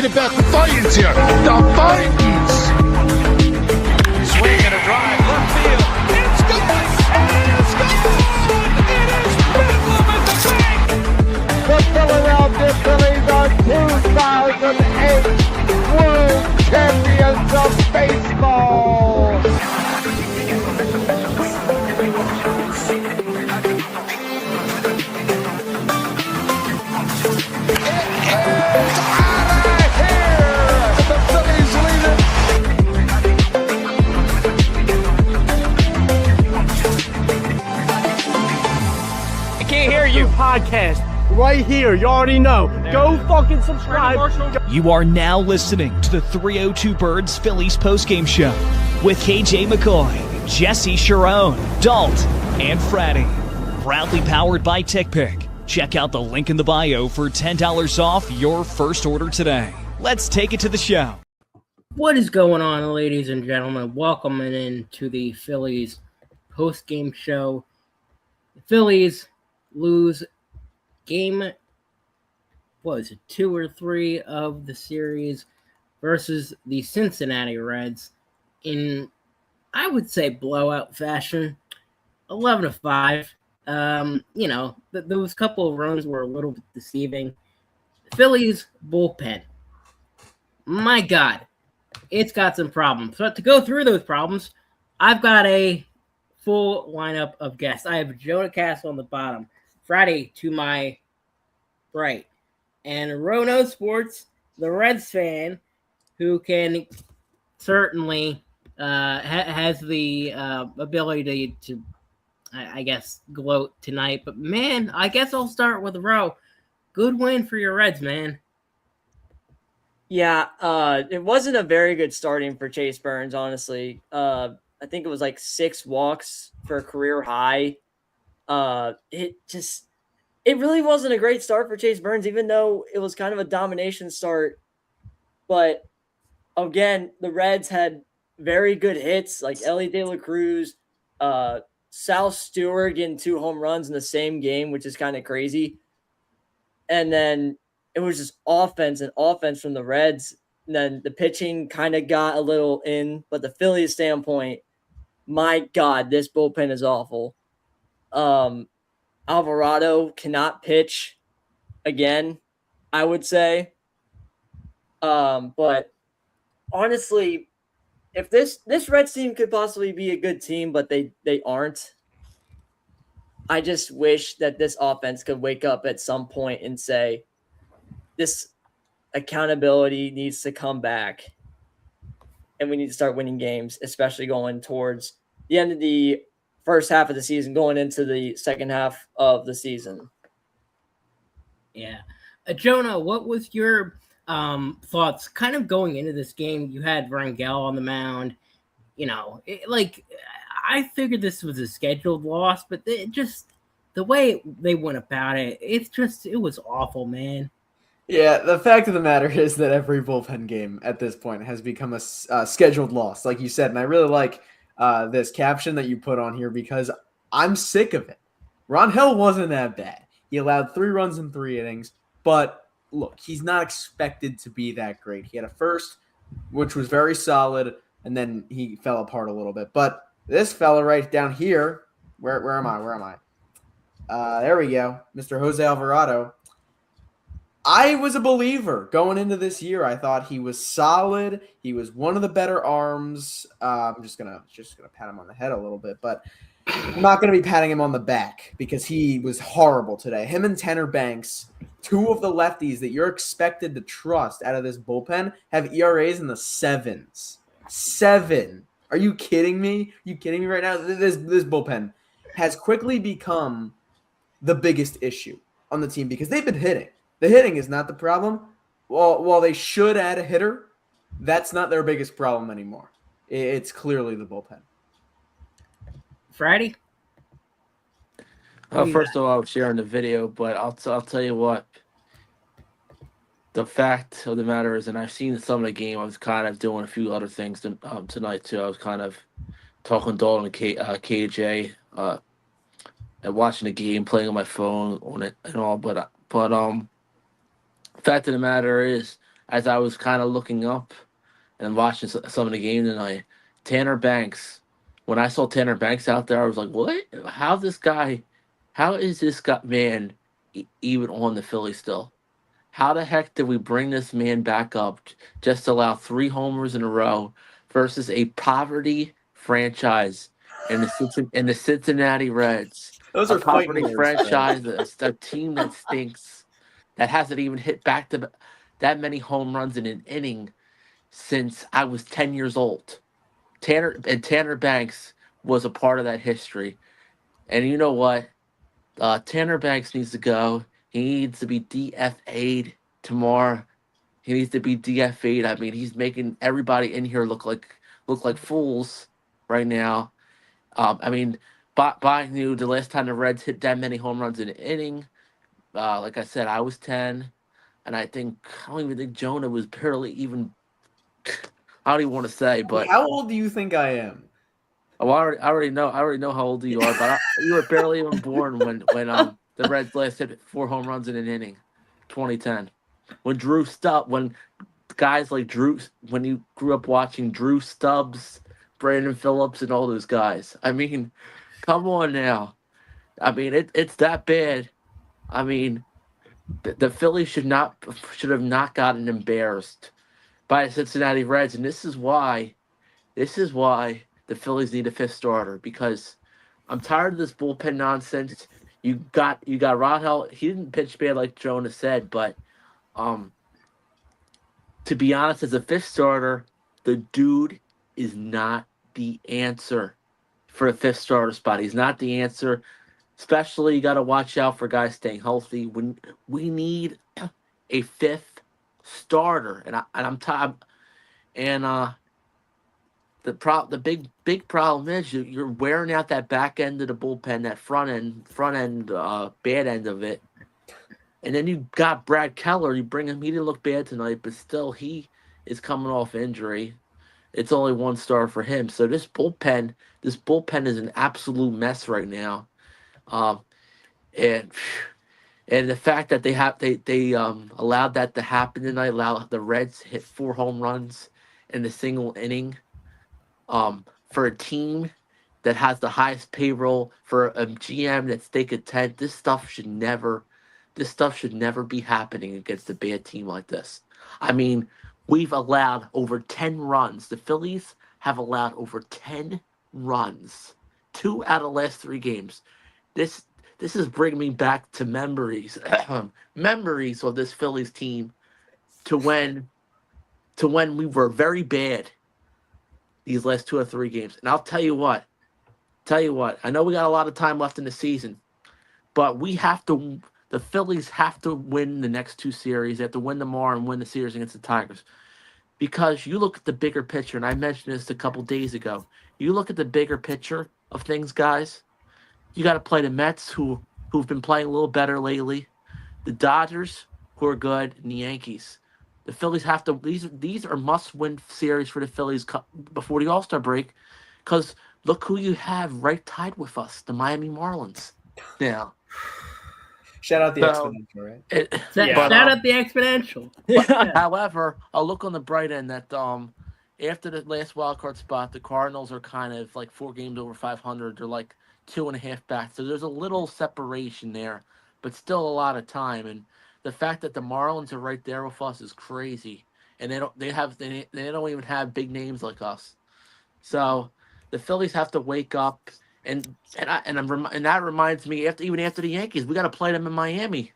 talking about defiance here. Defiance. Swing and a drive, left field. It's gone! And it's gone! It is bedlam at the bank! The Philadelphia Phillies are 2008 World Champions of Baseball! Podcast right here. You already know. Go fucking subscribe. You are now listening to the 302 Birds Phillies postgame show with KJ McCoy, Jesse Sharon, Dalt, and Fratty. Proudly powered by TickPick. Check out the link in the bio for $10 off your first order today. Let's take it to the show. What is going on, ladies and gentlemen? Welcome in to the Phillies postgame show. The Phillies lose game, what is it, 2 or 3 of the series versus the Cincinnati Reds in, I would say, blowout fashion, 11-5. Those couple of runs were a little bit deceiving. Phillies bullpen, my God, it's got some problems. But to go through those problems, I've got a full lineup of guests. I have Jonah Castle on the bottom, Friday to my right, and Rono Sports, the Reds fan, who can certainly has the ability to, I guess, gloat tonight. But man, I guess I'll start with Ro. Good win for your Reds, man. Yeah, it wasn't a very good starting for Chase Burns, honestly. I think it was like 6 walks for a career high. It really wasn't a great start for Chase Burns, even though it was kind of a domination start. But again, the Reds had very good hits, like Ellie De La Cruz, Sal Stewart getting 2 home runs in the same game, which is kind of crazy. And then it was just offense from the Reds. And then the pitching kind of got a little in, but the Phillies standpoint, my God, this bullpen is awful. Alvarado cannot pitch again, I would say. But honestly, if this Reds team could possibly be a good team, but they aren't, I just wish that this offense could wake up at some point and say, this accountability needs to come back and we need to start winning games, especially going towards the end of the first half of the season, going into the second half of the season. Yeah. Jonah, what was your thoughts kind of going into this game? You had Rangel on the mound. I figured this was a scheduled loss, but the way they went about it, it was awful, man. Yeah, the fact of the matter is that every bullpen game at this point has become a scheduled loss, like you said. And I really like this caption that you put on here because I'm sick of it. Rangel wasn't that bad. He allowed 3 runs in 3 innings, but look, he's not expected to be that great. He had a first, which was very solid, and then he fell apart a little bit. But this fella right down here, where am I? There we go, Mr. Jose Alvarado. I was a believer going into this year. I thought he was solid. He was one of the better arms. I'm just gonna pat him on the head a little bit, but I'm not gonna be patting him on the back because he was horrible today. Him and Tanner Banks, 2 of the lefties that you're expected to trust out of this bullpen, have ERAs in the 7s. 7. Are you kidding me? Right now? This bullpen has quickly become the biggest issue on the team because they've been hitting. The hitting is not the problem. While they should add a hitter, that's not their biggest problem anymore. It's clearly the bullpen. Friday? First of all, I was sharing the video, but I'll tell you what. The fact of the matter is, and I've seen some of the game, I was kind of doing a few other things tonight too. I was kind of talking to Dalton and KJ and watching the game, playing on my phone on it and all. But fact of the matter is, as I was kind of looking up and watching some of the game tonight, Tanner Banks. When I saw Tanner Banks out there, I was like, "What? How is this guy man even on the Phillies still? How the heck did we bring this man back up just to allow 3 homers in a row versus a poverty franchise in the Cincinnati Reds, Those a are fighting poverty words, Fred. franchise, a team that stinks, that hasn't even hit back to that many home runs in an inning since I was 10 years old. Tanner Banks was a part of that history. And you know what? Tanner Banks needs to go. He needs to be DFA'd tomorrow. He needs to be DFA'd. I mean, he's making everybody in here look like fools right now. I mean, by knew the last time the Reds hit that many home runs in an inning. Like I said, I was 10, and I don't even think Jonah was barely even. I don't even want to say, but How old do you think I am? oh, I already know how old you are, but you were barely even born when the Reds last hit 4 home runs in an inning, 2010. When guys like Drew, when you grew up watching Drew Stubbs, Brandon Phillips, and all those guys. I mean, come on now. I mean, it's that bad. I mean, the Phillies should have not gotten embarrassed by the Cincinnati Reds, and this is why the Phillies need a 5th starter, because I'm tired of this bullpen nonsense. You got Rahel. He didn't pitch bad like Jonah said, but to be honest, as a 5th starter, the dude is not the answer for a 5th starter spot. He's not the answer. Especially, you got to watch out for guys staying healthy. When we need a 5th starter, and I'm tired. And the big problem is you're wearing out that back end of the bullpen, that front end bad end of it. And then you got Brad Keller. You bring him. He didn't look bad tonight, but still he is coming off injury. It's only 1 star for him. So this bullpen is an absolute mess right now. And the fact that they allowed that to happen tonight, allowed the Reds to hit 4 home runs in a single inning, for a team that has the highest payroll, for a GM that's stake a tent, this stuff should never be happening against a bad team like this. I mean, we've allowed over 10 runs. The Phillies have allowed over 10 runs, 2 out of the last 3 games. This is bringing me back to memories of this Phillies team to when we were very bad these last 2 or 3 games. And I'll tell you what, I know we got a lot of time left in the season, but the Phillies have to win the next 2 series. They have to win tomorrow and win the series against the Tigers. Because you look at the bigger picture, and I mentioned this a couple days ago, you look at the bigger picture of things, guys. You got to play the Mets, who've been playing a little better lately, the Dodgers, who are good, and the Yankees. The Phillies have to. These are must-win series for the Phillies before the All-Star break, because look who you have right tied with us, the Miami Marlins. Now, shout out the exponential, right? Shout out the exponential. However, I'll look on the bright end that after the last wild card spot, the Cardinals are kind of like 4 games over 500. They're like 2.5 back, so there's a little separation there, but still a lot of time. And the fact that the Marlins are right there with us is crazy, and they don't even have big names like us. So the Phillies have to wake up, and that reminds me, even after the Yankees, we got to play them in Miami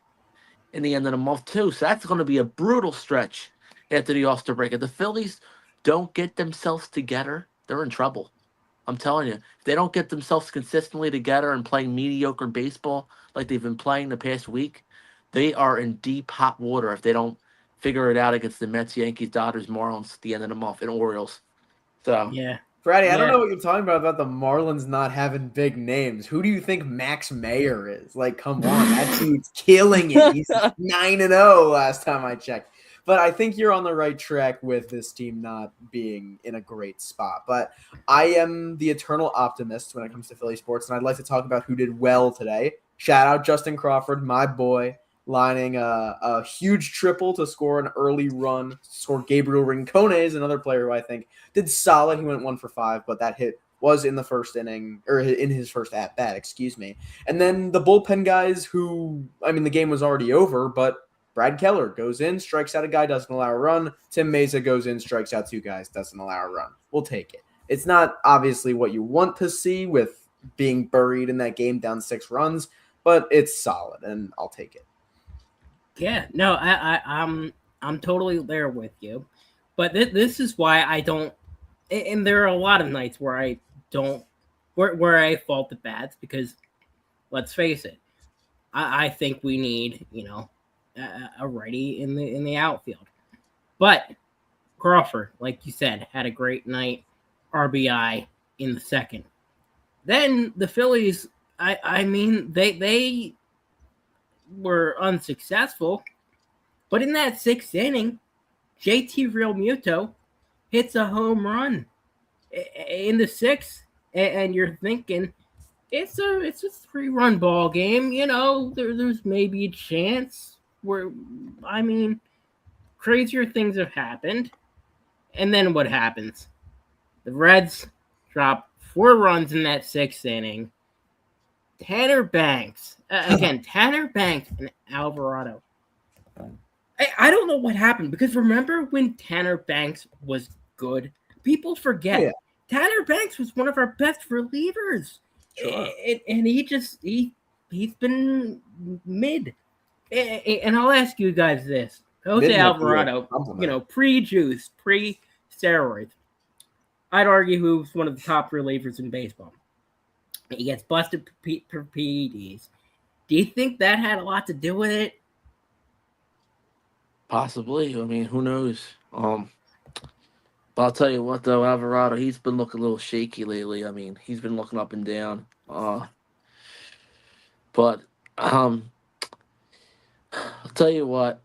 in the end of the month too. So that's going to be a brutal stretch after the All-Star break. If the Phillies don't get themselves together, they're in trouble. I'm telling you, if they don't get themselves consistently together and playing mediocre baseball like they've been playing the past week, they are in deep hot water if they don't figure it out against the Mets, Yankees, Dodgers, Marlins at the end of the month, and Orioles. So yeah. Freddie, I don't know what you're talking about the Marlins not having big names. Who do you think Max Mayer is? Like, come on, that dude's killing it. He's 9-0 last time I checked. But I think you're on the right track with this team not being in a great spot. But I am the eternal optimist when it comes to Philly sports, and I'd like to talk about who did well today. Shout out Justin Crawford, my boy. lining a huge triple to score an early run. Score Gabriel Rincones, another player who I think did solid. He went 1 for 5, but that hit was in the first inning, or in his first at bat, excuse me. And then the bullpen guys who, I mean, the game was already over, but Brad Keller goes in, strikes out a guy, doesn't allow a run. Tim Mesa goes in, strikes out 2 guys, doesn't allow a run. We'll take it. It's not obviously what you want to see with being buried in that game down 6 runs, but it's solid, and I'll take it. Yeah, no, I'm totally there with you, but this is why I don't. And there are a lot of nights where I don't, where I fault the bats because, let's face it, I think we need a righty in the outfield, but Crawford, like you said, had a great night, RBI in the second. Then the Phillies, I mean they were unsuccessful, but in that 6th inning, JT Realmuto hits a home run in the 6th, and you're thinking it's a 3-run ball game. There's maybe a chance where, I mean, crazier things have happened, and then what happens? The Reds drop 4 runs in that 6th inning. Tanner Banks, Tanner Banks and Alvarado. I don't know what happened, because remember when Tanner Banks was good? People forget. Yeah. Tanner Banks was one of our best relievers. Sure. And he's been mid. And I'll ask you guys this. Jose Alvarado, pre-juice, pre-steroids, I'd argue who's one of the top relievers in baseball. He gets busted for PEDs. Do you think that had a lot to do with it? Possibly. I mean, who knows? But I'll tell you what, though, Alvarado, he's been looking a little shaky lately. I mean, he's been looking up and down. But I'll tell you what,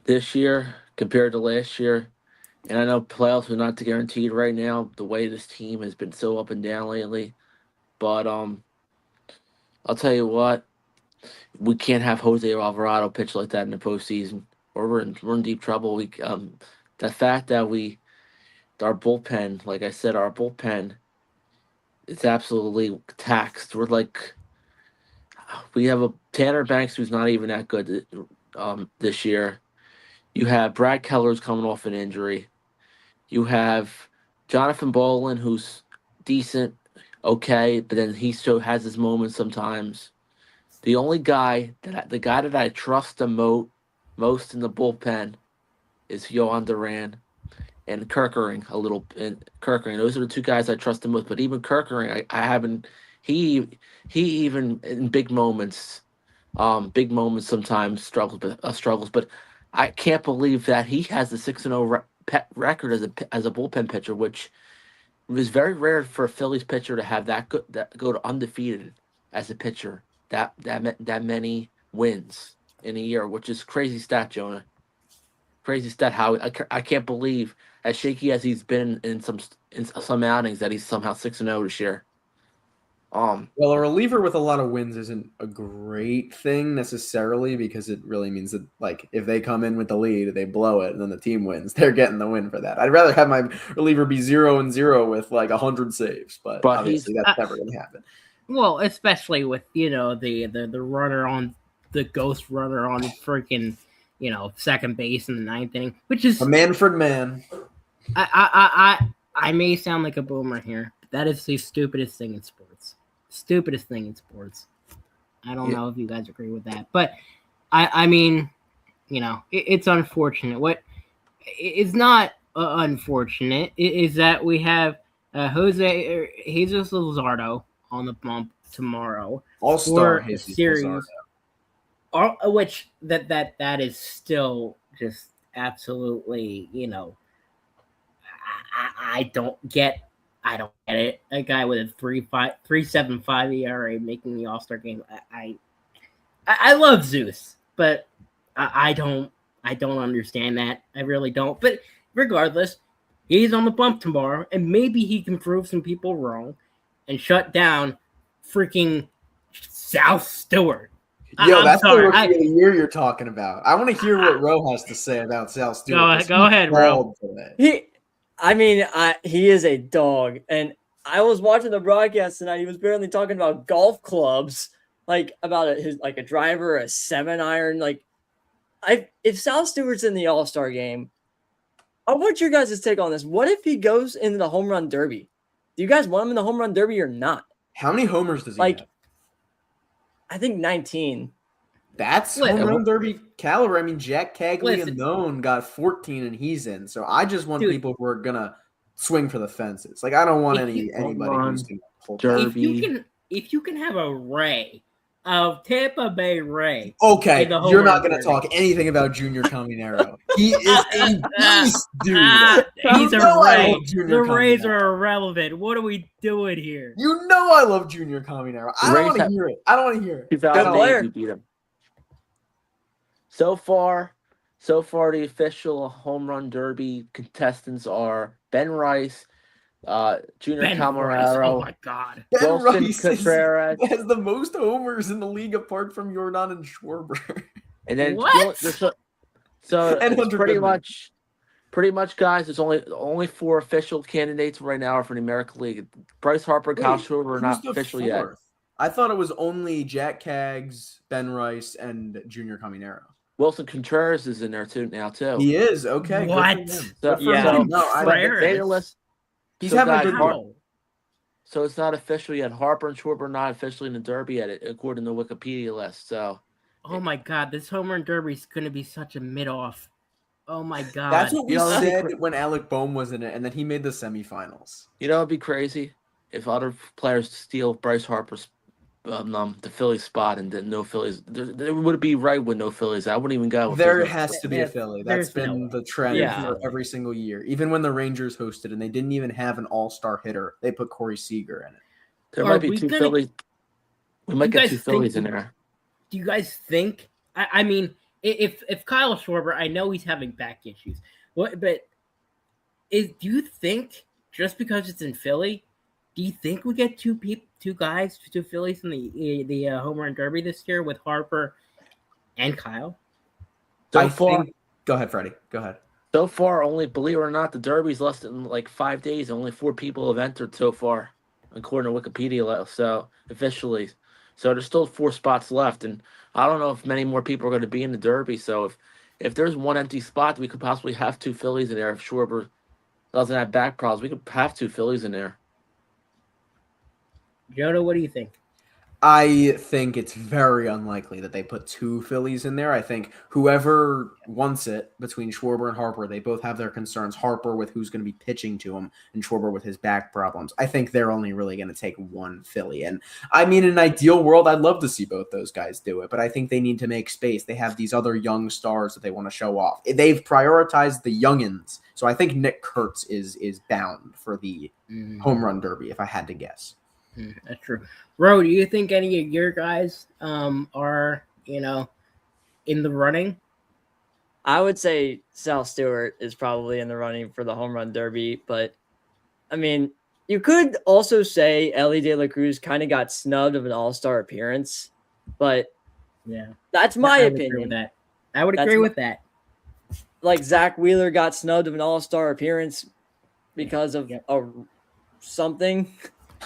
this year compared to last year, and I know playoffs are not guaranteed right now, the way this team has been so up and down lately. But I'll tell you what, we can't have Jose Alvarado pitch like that in the postseason, or we're in deep trouble. The fact that our bullpen, like I said, our bullpen is absolutely taxed. We have a Tanner Banks who's not even that good this year. You have Brad Keller's coming off an injury. You have Jonathan Bolin, who's decent, okay, but then he still has his moments sometimes. The only guy that I trust the most in the bullpen is Johan Duran and Kerkering a little. And Kerkering, those are the 2 guys I trust the most. But even Kerkering, I haven't. He even in big moments sometimes struggles. But I can't believe that he has the 6-0 record as a bullpen pitcher, which was very rare for a Phillies pitcher to have that go to undefeated as a pitcher. That many wins in a year, which is crazy stat, Jonah. Crazy stat. How I can't believe, as shaky as he's been in some outings, that he's somehow 6-0 this year. Well, a reliever with a lot of wins isn't a great thing necessarily, because it really means that, like, if they come in with the lead, they blow it, and then the team wins, they're getting the win for that. I'd rather have my reliever be 0-0 with like 100 saves, but obviously that's never going to happen. Well, especially with the runner on the ghost runner on freaking second base in the 9th inning, which is a Manfred man. I may sound like a boomer here, but that is the stupidest thing in sports. Stupidest thing in sports. I don't know if you guys agree with that, but I mean, it's unfortunate. What is not unfortunate is that we have Jesus Luzardo on the bump tomorrow. All-star for a series, which that is still just absolutely, I don't get it. A guy with a 3.75 ERA making the All-Star game. I love Zeus, but I don't understand that. I really don't. But regardless, he's on the bump tomorrow, and maybe he can prove some people wrong and shut down freaking South Stewart. Yo, I'm that's sorry. the rookie of the year you're talking about. I want to hear what Roe has to say about Sal Stewart. Go ahead, Ro. He is a dog, and I was watching the broadcast tonight. He was barely talking about golf clubs, like about a driver, a 7-iron. Like, if Sal Stewart's in the All-Star game, I want your guys' take on this. What if he goes into the home run derby? Do you guys want him in the home run derby or not? How many homers does he have? I think 19. That's home run derby caliber. I mean, Jack Caglianone got 14 and he's in. So I just want people who are gonna swing for the fences. Like I don't want anybody who's gonna pull derby. If you can have a Ray of Tampa Bay Ray. Okay, you're not gonna talk anything about Junior Caminero. He is a beast, dude. He's a Ray. The Rays are irrelevant. What are we doing here? You know I love Junior Caminero. I don't want to hear it. I don't want to hear it. 2008, you beat him. So far, the official home run derby contestants are Ben Rice, Junior Caminero. Oh my God! Ben Wilson Rice Contreras has the most homers in the league apart from Jordan and Schwarber. And then what? So And it's pretty much, guys. There's only 4 official candidates right now for the American League. Bryce Harper, Kyle Schwarber are not official yet. I thought it was only Jack Cags, Ben Rice, and Junior Caminero. Wilson Contreras is in there too. He is okay. What? He's having a good run. So it's not official yet. Harper and Schwarber are not officially in the derby yet, according to the Wikipedia list. So, oh my God, this home run derby is going to be such a mid-off. Oh my God, that's what we said when Alec Boehm was in it, and then he made the semifinals. You know, it'd be crazy if other players steal Bryce Harper's the Phillies spot and then no Phillies. There would be right with no Phillies. I wouldn't even go. There has to be a Philly. That's been the trend for every single year. Even when the Rangers hosted and they didn't even have an all-star hitter, they put Corey Seager in it. There might be 2 Phillies. We might get 2 Phillies in there. Do you guys think? I mean, if Kyle Schwarber, I know he's having back issues. But do you think just because it's in Philly? Do you think we get 2 Phillies in the home run derby this year with Harper and Kyle? Go ahead, Freddie. Go ahead. So far, only, believe it or not, the derby's less than like 5 days. Only 4 people have entered so far, according to Wikipedia. So officially, so there's still 4 spots left, and I don't know if many more people are going to be in the derby. So if there's 1 empty spot, we could possibly have 2 Phillies in there. If Schwarber doesn't have back problems, we could have 2 Phillies in there. Jono, what do you think? I think it's very unlikely that they put 2 Phillies in there. I think whoever wants it between Schwarber and Harper, they both have their concerns. Harper with who's going to be pitching to him and Schwarber with his back problems. I think they're only really going to take 1 Philly. And I mean, in an ideal world, I'd love to see both those guys do it, but I think they need to make space. They have these other young stars that they want to show off. They've prioritized the youngins. So I think Nick Kurtz is bound for the home run derby, if I had to guess. That's true. Ro, do you think any of your guys are, in the running? I would say Sal Stewart is probably in the running for the home run derby, but I mean, you could also say Ellie De La Cruz kind of got snubbed of an all-star appearance, but that's my opinion. I would agree with that. Like Zach Wheeler got snubbed of an all-star appearance because of something.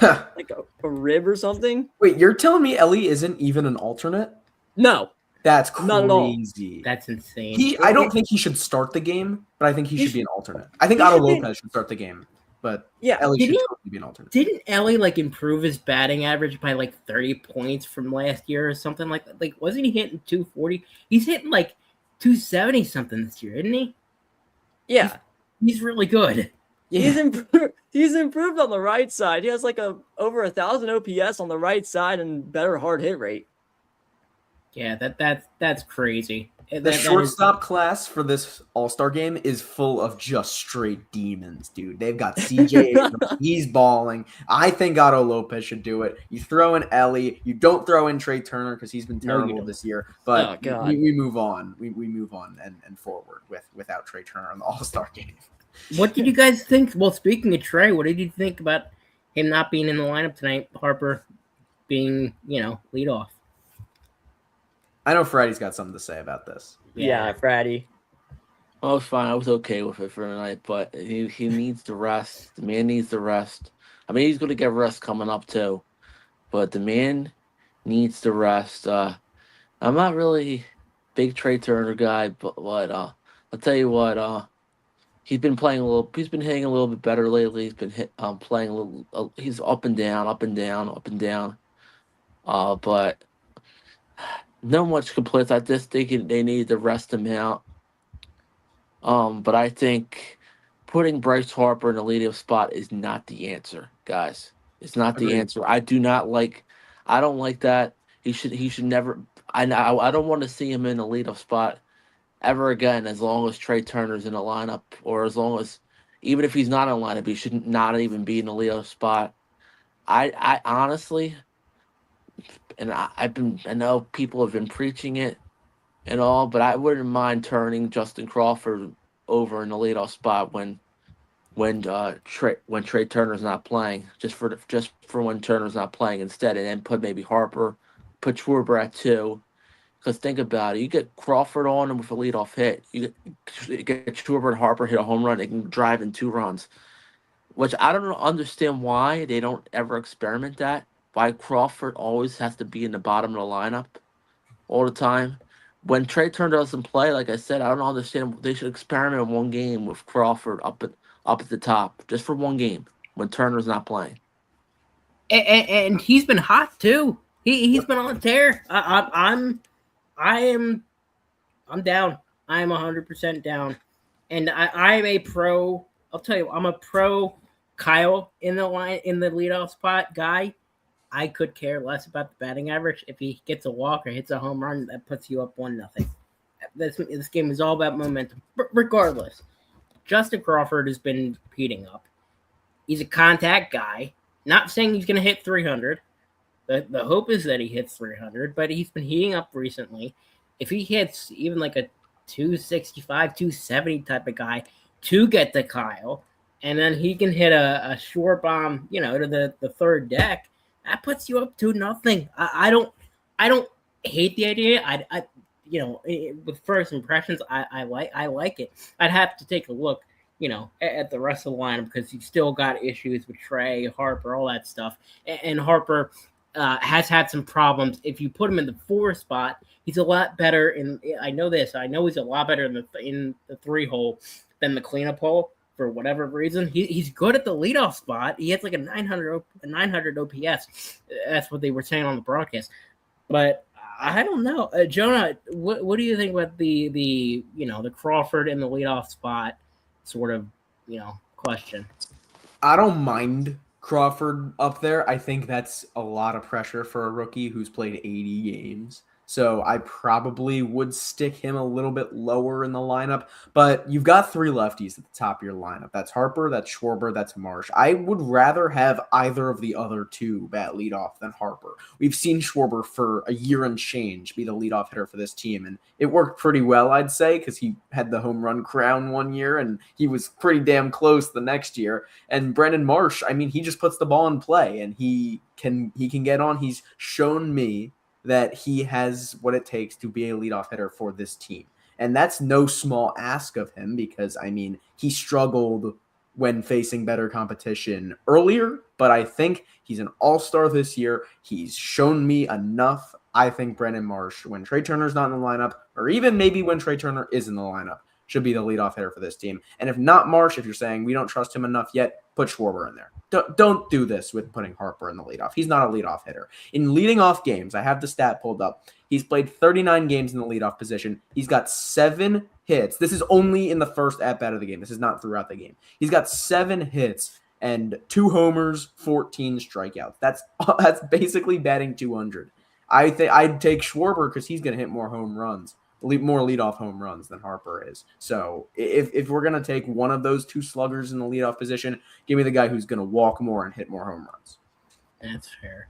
Like a rib or something. Wait, you're telling me Ellie isn't even an alternate? No. That's crazy. Not at all. That's insane. I don't think he should start the game, but I think he should be an alternate. I think Otto Lopez should start the game, but Ellie should totally be an alternate. Didn't Ellie improve his batting average by 30 points from last year or something like that? Wasn't he hitting 240? He's hitting 270 something this year, isn't he? Yeah. He's really good. Yeah. He's improved on the right side. He has over 1,000 OPS on the right side and better hard hit rate. Yeah, that's crazy. The shortstop class for this All-Star game is full of just straight demons, dude. They've got CJ Abrams. He's balling. I think Otto Lopez should do it. You throw in Ellie. You don't throw in Trey Turner because he's been terrible this year. But we move on. We move on and forward without Trey Turner in the All-Star game. What did you guys think? Well, speaking of Trey, what did you think about him not being in the lineup tonight? Harper being, lead off. I know Freddie's got something to say about this. Yeah, Fratty. Well, it's fine. I was okay with it for tonight, but he needs to rest. The man needs to rest. I mean, he's going to get rest coming up too, but the man needs to rest. I'm not really a big Trey Turner guy, but I'll tell you what. He's been playing a little. He's been hitting a little bit better lately. He's been playing a little. He's up and down, up and down, up and down. But no much complaints. I just think they need to rest him out. But I think putting Bryce Harper in the leadoff spot is not the answer, guys. It's not the answer. I don't like that. He should never. I don't want to see him in the leadoff spot ever again. As long as Trey Turner's in the lineup, or as long as even if he's not in the lineup, he should not even be in the leadoff spot. I honestly, and I know people have been preaching it and all, but I wouldn't mind turning Justin Crawford over in the leadoff spot when Trey Turner's not playing, just for when Turner's not playing instead, and then put maybe Harper, put Schwarber at 2. Because think about it, you get Crawford on him with a leadoff hit, you get Schwarber and Harper hit a home run, they can drive in 2 runs, which I don't understand why they don't ever experiment that. Why Crawford always has to be in the bottom of the lineup all the time. When Trey Turner doesn't play, like I said, I don't understand. They should experiment in one game with Crawford up at the top, just for one game when Turner's not playing. And he's been hot too. He's been on a tear. I'm down. I am 100% down, and I'm a pro. I'll tell you, I'm a pro Kyle in the leadoff spot guy. I could care less about the batting average. If he gets a walk or hits a home run, that puts you up 1-0. This game is all about momentum. Regardless, Justin Crawford has been heating up. He's a contact guy. Not saying he's going to hit 300. The hope is that he hits 300, but he's been heating up recently. If he hits even like a 265, 270 type of guy to get to Kyle, and then he can hit a short bomb, to the third deck, that puts you up 2-0. I don't hate the idea. With first impressions, I like it. I'd have to take a look, at the rest of the lineup, because you've still got issues with Trey, Harper, all that stuff. And Harper has had some problems. If you put him in the 4 spot, he's a lot better. I know this. I know he's a lot better in the 3 hole than the cleanup hole. For whatever reason, he's good at the leadoff spot. He has like a 900 OPS. That's what they were saying on the broadcast. But I don't know, Jonah. What do you think about the Crawford in the leadoff spot sort of question? I don't mind Crawford up there. I think that's a lot of pressure for a rookie who's played 80 games. So I probably would stick him a little bit lower in the lineup. But you've got 3 lefties at the top of your lineup. That's Harper, that's Schwarber, that's Marsh. I would rather have either of the other 2 bat leadoff than Harper. We've seen Schwarber for a year and change be the leadoff hitter for this team, and it worked pretty well, I'd say, because he had the home run crown one year, and he was pretty damn close the next year. And Brandon Marsh, I mean, he just puts the ball in play, and he can get on. He's shown me that he has what it takes to be a leadoff hitter for this team. And that's no small ask of him, because, I mean, he struggled when facing better competition earlier, but I think he's an all-star this year. He's shown me enough. I think Brandon Marsh, when Trey Turner's not in the lineup, or even maybe when Trey Turner is in the lineup, should be the leadoff hitter for this team. And if not Marsh, if you're saying we don't trust him enough yet, put Schwarber in there. Don't do this with putting Harper in the leadoff. He's not a leadoff hitter. In leading off games, I have the stat pulled up. He's played 39 games in the leadoff position. He's got 7 hits. This is only in the first at-bat of the game. This is not throughout the game. He's got 7 hits and 2 homers, 14 strikeouts. That's basically batting 200. I think I'd take Schwarber because he's going to hit more home runs. More leadoff home runs than Harper is. So if we're going to take one of those 2 sluggers in the leadoff position, give me the guy who's going to walk more and hit more home runs. That's fair.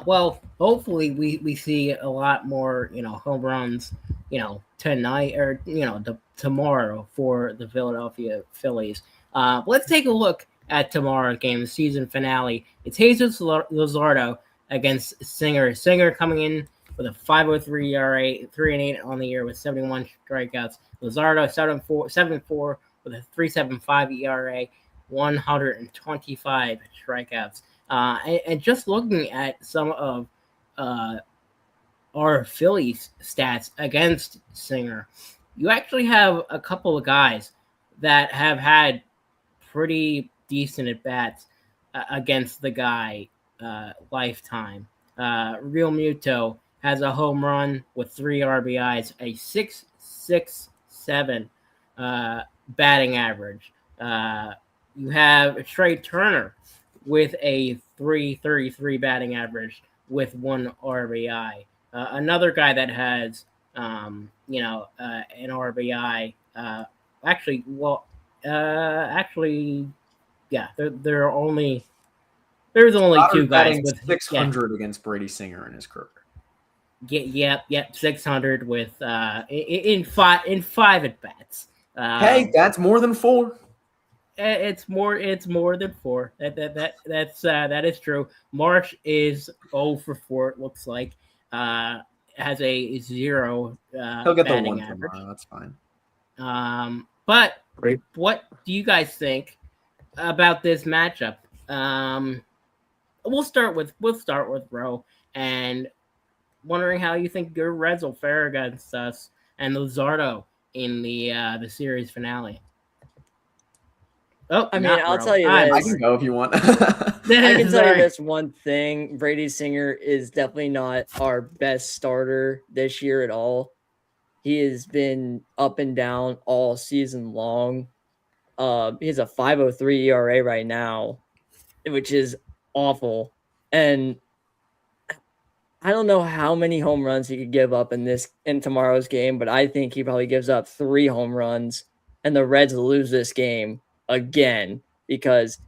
Well, hopefully we see a lot more, home runs, tonight or, tomorrow for the Philadelphia Phillies. Let's take a look at tomorrow's game, the season finale. It's Jesus Luzardo against Singer. Singer coming in with a 5.03 ERA, 3-8 on the year with 71 strikeouts. Luzardo 7.4 with a 3.75 ERA, 125 strikeouts. And just looking at some of our Phillies stats against Singer, you actually have a couple of guys that have had pretty decent at bats against the guy lifetime. Real Muto has a home run with 3 RBIs, a 6.67 batting average. You have Trey Turner with a 3.33 batting average with 1 RBI. Another guy that has, an RBI. Yeah, there's only Goddard 2 guys batting with 600 against Brady Singer in his career. Yep, 600 with in 5 at bats. Hey, that's more than 4. It's more than 4. That is true. Marsh is 0 for 4. It looks like has a 0 He'll get the batting 1 average. tomorrow. That's fine. But Great. what do you guys think about this matchup? We'll start with Roe, and wondering how you think your Reds will fare against us and Luzardo in the series finale. Oh, I mean, I'll tell you I this. can go if you want. I can tell you Sorry. this one thing. Brady Singer is definitely not our best starter this year at all. He has been up and down all season long. He has a 5.03 ERA right now, which is awful. And I don't know how many home runs he could give up in tomorrow's game, but I think he probably gives up 3 home runs, and the Reds lose this game again because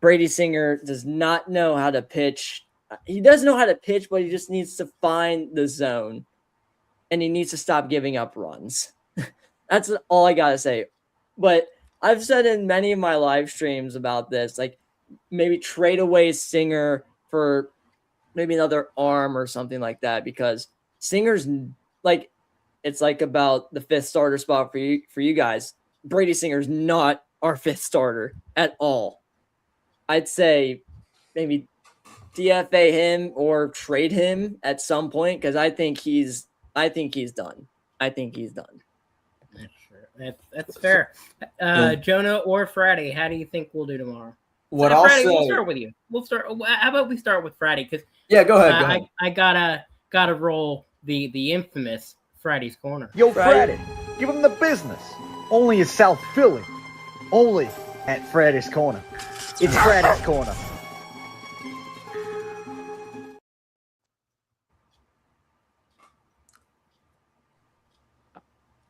Brady Singer does not know how to pitch. He does know how to pitch, but he just needs to find the zone, and he needs to stop giving up runs. That's all I gotta say. But I've said in many of my live streams about this, like maybe trade away Singer for maybe another arm or something like that, because Singer's like, it's like about the 5th starter spot for you guys. Brady Singer's not our 5th starter at all. I'd say maybe DFA him or trade him at some point, because I think he's done. That's fair. Jonah or Friday, how do you think we'll do tomorrow? What Friday, I'll say, we'll start with you. How about we start with Friday? Because yeah, go ahead. I gotta roll the infamous Friday's Corner. Yo, Friday, give him the business. Only in South Philly. Only at Friday's Corner. It's Friday's Corner.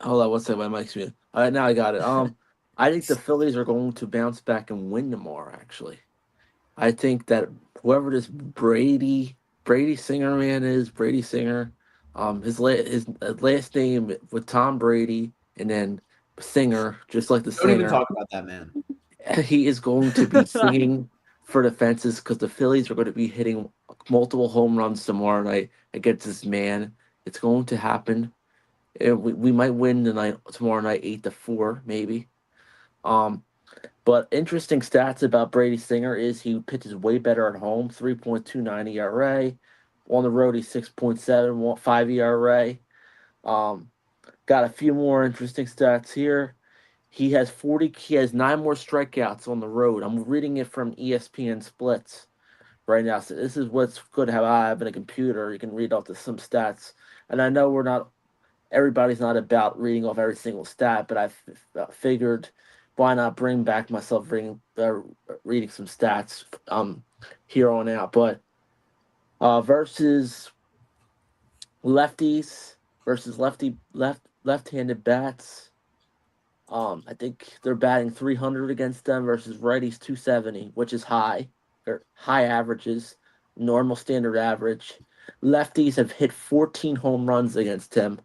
Hold on, what's that? My mic's muted. All right, now I got it. I think the Phillies are going to bounce back and win tomorrow. Actually, I think that whoever this Brady Singer man is, Brady Singer, his last name with Tom Brady and then Singer, just like the Don't even singer. talk about that man. He is going to be singing for the fences because the Phillies are going to be hitting multiple home runs tomorrow night against this man. It's going to happen. We might win tomorrow night 8-4 maybe. But interesting stats about Brady Singer is he pitches way better at home, 3.29 ERA. On the road, he's 6.75 ERA. Got a few more interesting stats here. He has 9 more strikeouts on the road. I'm reading it from ESPN Splits right now. So this is what's good how I have in a computer. You can read off some stats. And I know everybody's not about reading off every single stat, but I figured why not bring back myself reading some stats here on out. But versus lefties versus left-handed bats, I think they're batting 300 against them versus righties 270, which is high. They're high averages, normal standard average. Lefties have hit 14 home runs against him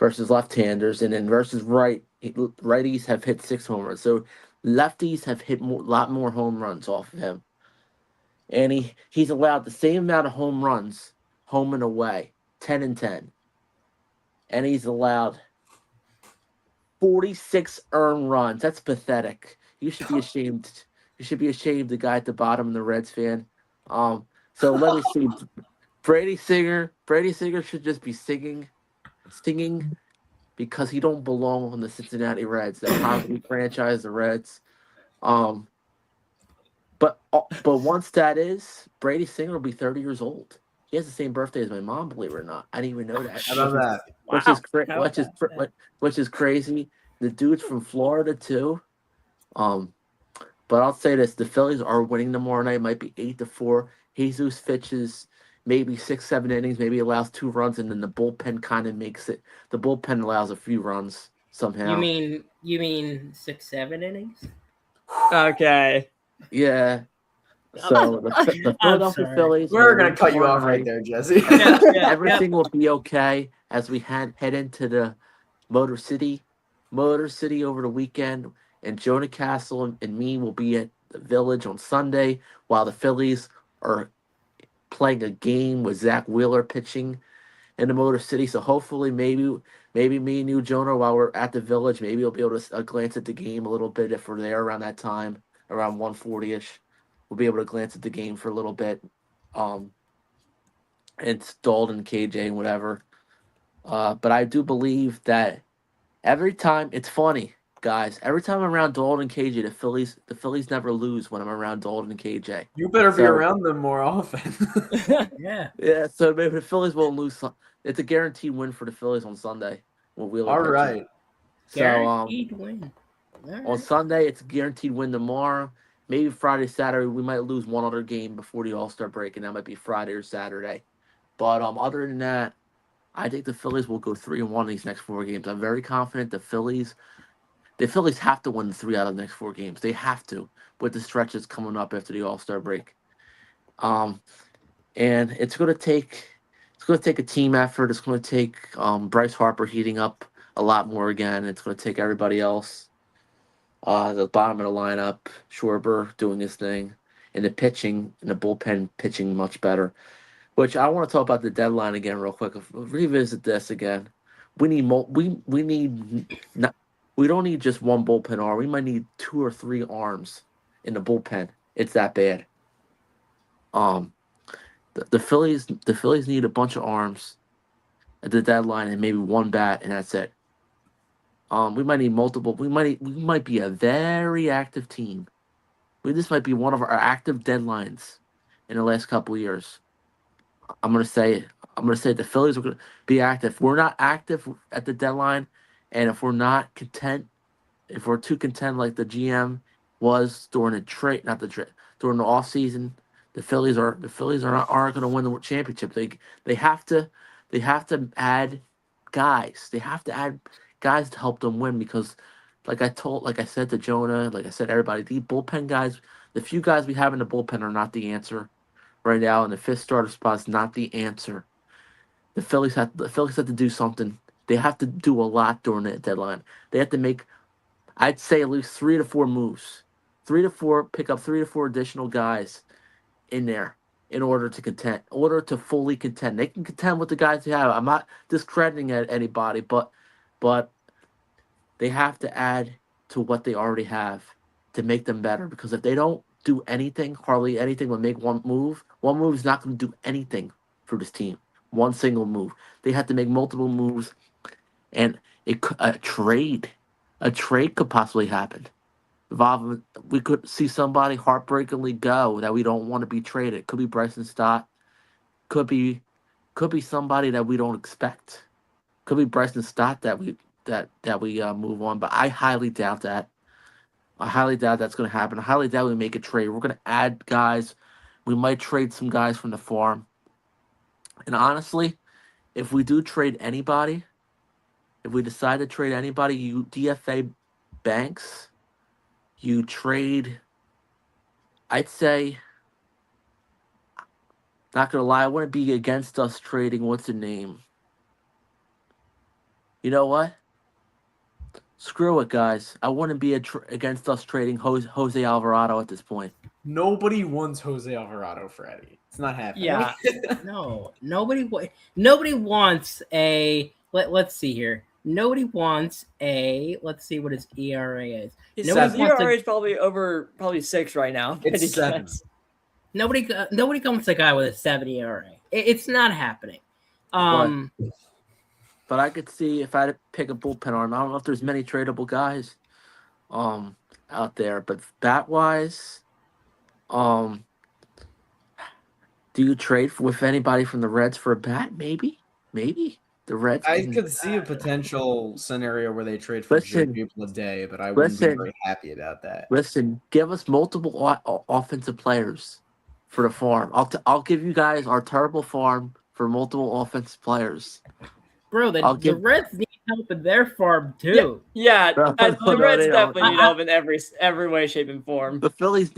versus left-handers, and then versus righties have hit 6 home runs. So lefties have hit a lot more home runs off of him. And he's allowed the same amount of home runs home and away, 10-10, and he's allowed 46 earned runs. That's pathetic. You should be ashamed. You should be ashamed. The guy at the bottom, the Reds fan. So let me see. Brady Singer should just be singing because he don't belong on the Cincinnati Reds, that poverty franchise, the Reds. But one stat is Brady Singer will be 30 years old. He has the same birthday as my mom, believe it or not. I didn't even know that. How about that? Which is crazy. The dude's from Florida too. But I'll say this: the Phillies are winning tomorrow night. It might be 8-4. Jesus pitches maybe 6-7 innings, maybe allows 2 runs, and then the bullpen kind of makes it. The bullpen allows a few runs somehow. You mean 6-7 innings? Okay. Yeah. So the Philadelphia Phillies. We're gonna cut you off right there, Jesse. Everything will be okay as we head into the Motor City over the weekend. And Jonah Castle and me will be at the Village on Sunday while the Phillies are playing a game with Zach Wheeler pitching in the Motor City. So hopefully, maybe me and you, Jonah, while we're at the Village, maybe we'll be able to glance at the game a little bit if we're there around that time, around 1:40ish. We'll be able to glance at the game for a little bit. It's Dalton, KJ, and whatever. But I do believe that every time, it's funny, guys. Every time I'm around Dalton and KJ, the Phillies never lose when I'm around Dalton and KJ. You better be around them more often. Yeah. Yeah. So maybe the Phillies won't lose. It's a guaranteed win for the Phillies on Sunday. When Wheeler All pitches. right. So Guaranteed win. on Sunday, it's a guaranteed win tomorrow. Maybe Friday, Saturday, we might lose one other game before the All-Star break, and that might be Friday or Saturday. But other than that, I think the Phillies will go 3-1 these next 4 games. I'm very confident the Phillies have to win 3 out of the next 4 games. They have to, with the stretches coming up after the All-Star break. And it's going to take a team effort. It's going to take Bryce Harper heating up a lot more again. It's going to take everybody else. The bottom of the lineup, Schwarber doing his thing, and the pitching and the bullpen pitching much better. Which I want to talk about the deadline again real quick. Revisit this again. We need we don't need just one bullpen arm. We might need 2 or 3 arms in the bullpen. It's that bad. The Phillies need a bunch of arms at the deadline and maybe 1 bat, and that's it. We might need multiple. We might be a very active team. This might be one of our active deadlines in the last couple of years. I'm gonna say it. The Phillies are gonna be active. If we're not active at the deadline, and if we're not content, if we're too content like the GM was during during the off season, the Phillies aren't going to win the championship. They have to add guys. They have to add guys to help them win because, like I said to Jonah, like I said to everybody, the bullpen guys, the few guys we have in the bullpen are not the answer right now, and the 5th starter spot is not the answer. The Phillies have to do something. They have to do a lot during the deadline. They have to make, I'd say, at least 3 to 4 moves. 3 to 4, pick up 3 to 4 additional guys in there in order to fully contend. They can contend with the guys they have. I'm not discrediting anybody, but they have to add to what they already have to make them better. Because if they don't do anything, hardly anything, will make one move is not going to do anything for this team. One single move. They have to make multiple moves, and a trade could possibly happen. We could see somebody heartbreakingly go that we don't want to be traded. Could be Bryson Stott. Could be somebody that we don't expect. Could be Bryson Stott that we move on. But I highly doubt that. I highly doubt that's going to happen. I highly doubt we make a trade. We're going to add guys. We might trade some guys from the farm. And honestly, if we do trade anybody, if we decide to trade anybody, you DFA Banks, you trade, I'd say, not going to lie, I wouldn't be against us trading, what's the name? You know what? Screw it, guys. I wouldn't be against us trading Jose Alvarado at this point. Nobody wants Jose Alvarado, Freddie. It's not happening. Yeah. No, nobody wants a. Let's see here. Nobody wants a. Let's see what his ERA is. His Nobody wants ERA is probably 6 right now. It's 7. Nobody wants a guy with a 7 ERA. It's not happening. But I could see if I had to pick a bullpen arm. I don't know if there's many tradable guys out there, but bat wise, do you trade with anybody from the Reds for a bat? Maybe the Reds. I could see a potential scenario where they trade for people a day, but I wouldn't be very happy about that. Listen, give us multiple offensive players for the farm. I'll give you guys our terrible farm for multiple offensive players. Bro, the Reds need help in their farm too. Yeah, the Reds definitely need help in every way, shape, and form. The Phillies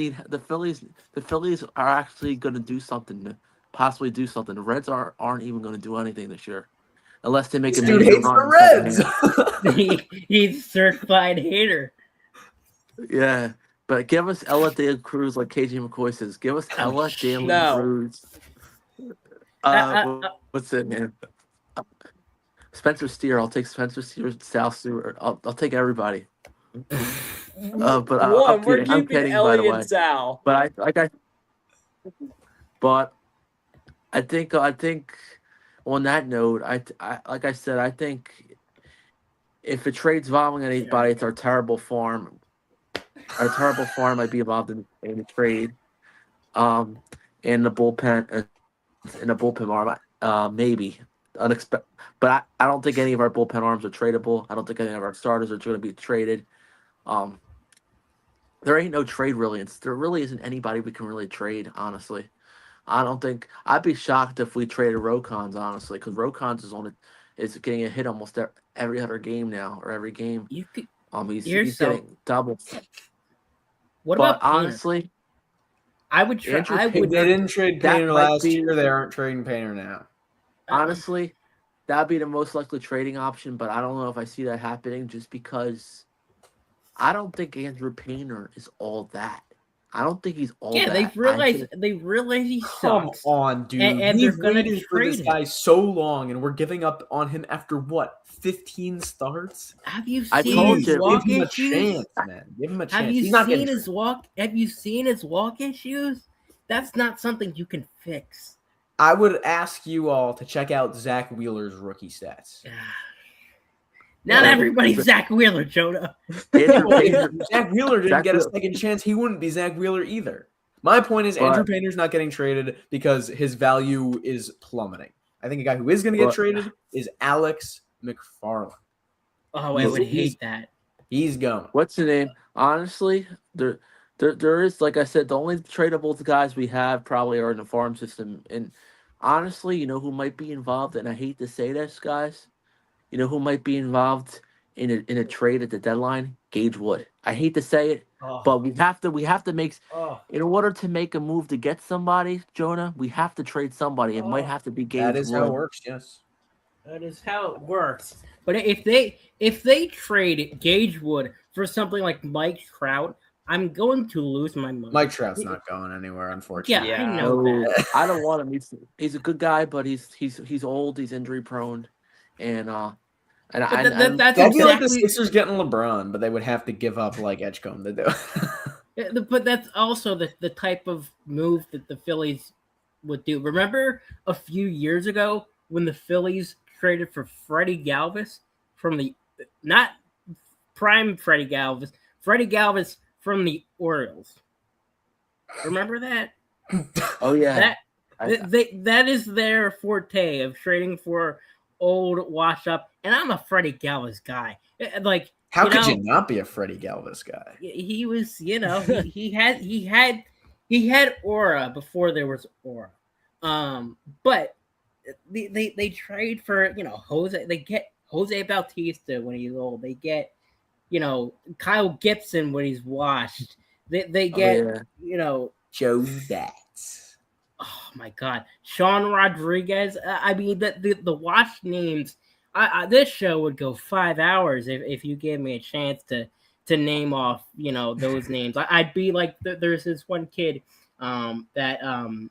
are actually going to do something, to possibly do something. The Reds aren't even going to do anything this year, unless they make a dude hates the Reds. He's a certified hater. Yeah, but give us Ella De La Cruz, like KJ McCoy says. Give us Ella De La Cruz. What's it, man? Spencer Steer. I'll take Spencer Steer, Sal Stewart. I'll take everybody. But we're I'm keeping kidding, Ellie by the way. and Sal. But I think on that note, I like I said, I think if it trades involving anybody, it's our terrible farm. Our terrible farm might be involved in the trade. And the bullpen arm, maybe. Unexpected, but I don't think any of our bullpen arms are tradable. I don't think any of our starters are going to be traded. There ain't no trade really. There really isn't anybody we can really trade, honestly. I don't think I'd be shocked if we traded Rokons, honestly, because Rokons is getting a hit almost every other game now, or every game. He's getting double. What about honestly? I would trade. They didn't trade Painter last year. They aren't trading Painter now. Honestly, that'd be the most likely trading option, but I don't know if I see that happening just because I don't think Andrew Painter is all that. I don't think he's all that. Yeah, they realize he sucks. Come on, dude. And We've waited for this guy so long, and we're giving up on him after what? 15 starts? Have you seen his walk issues? Give him a chance, man. Give him a chance. Have you seen his walk issues? That's not something you can fix. I would ask you all to check out Zach Wheeler's rookie stats. Not everybody's Zach Wheeler, Jonah. If Zach Wheeler didn't get a second chance, he wouldn't be Zach Wheeler either. My point is Andrew Painter's not getting traded because his value is plummeting. I think a guy who is going to get traded is Alex McFarland. Oh, I would hate that. He's going. What's the name? Honestly, there is, like I said, the only tradable guys we have probably are in the farm system. And honestly, you know who might be involved? And I hate to say this, guys. You know who might be involved in a trade at the deadline? Gage Wood. I hate to say it, but we have to make in order to make a move to get somebody, Jonah, we have to trade somebody. It might have to be Gage Wood. That is how it works, yes. That is how it works. But if they trade Gage Wood for something like Mike Trout, I'm going to lose my mind. Mike Trout's not going anywhere, unfortunately. Yeah, I know that. I don't want him. He's a good guy, but he's old. He's injury prone, and that's exactly like the Sixers getting LeBron, but they would have to give up like Edgecombe to do. But that's also the type of move that the Phillies would do. Remember a few years ago when the Phillies traded for Freddie Galvis from the not prime Freddie Galvis from the Orioles. Remember that? Oh yeah. That is their forte of trading for old wash up. And I'm a Freddie Galvis guy. Like, how could you not be a Freddie Galvis guy? He was, he had aura before there was aura. But they trade for Jose. They get Jose Bautista when he's old. They get Kyle Gibson when he's washed. They get Joe Bats. Oh my God, Sean Rodriguez. I mean the watch names. This show would go 5 hours if you gave me a chance to to name off, those names. I'd be like, there's this one kid that